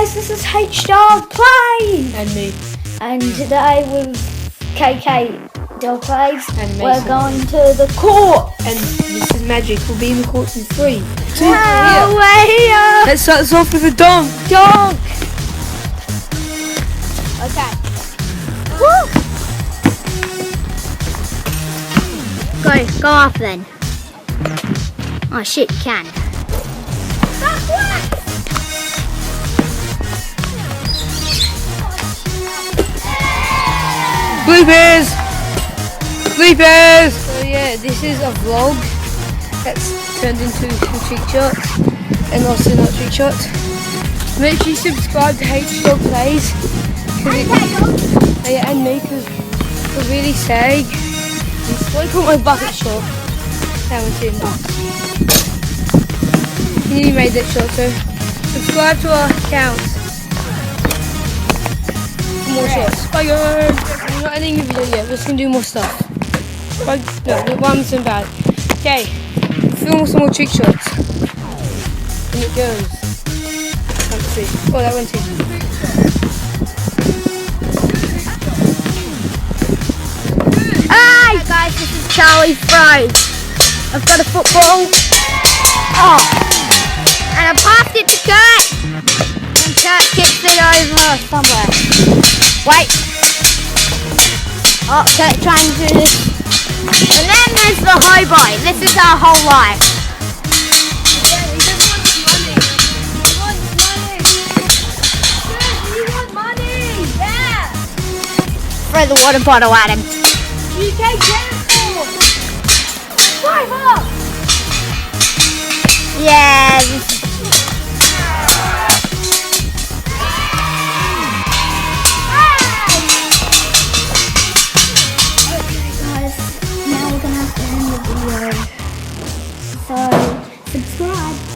guys, this is H-Dog Plays! And me. And today with KK Dog Plays, And Mason. we're going to the court! And this is Magic. We'll be in the courts in 3, 2, Oh, here. we're here! Let's start this off with a donk. Dog! Okay. Woo! Go off then. Oh shit, you can. Bloopers! Bloopers! So yeah, this is a vlog that's turned into some trick shots and also not trick shots. Make sure you subscribe to H-Dog Plays. And me, because we're really sag. What do you call my bucket shot? That one's in. You made that shot, so subscribe to our accounts for more shots. Bye guys! We're not ending the video yet, we're just going to do more stuff. Bye. No, one some bad. Okay, film some more trick shots. And it goes. 1, 2. Oh, that went in. Hi guys, this is Charlie Fry. I've got a football. Oh, and I passed it to Kurt. And Kurt kicks it over somewhere. Wait. Oh, Kurt trying to do this. And then there's the highboy. This is our whole life. Throw the water bottle at him. You take transport! Drive up! Yeah, this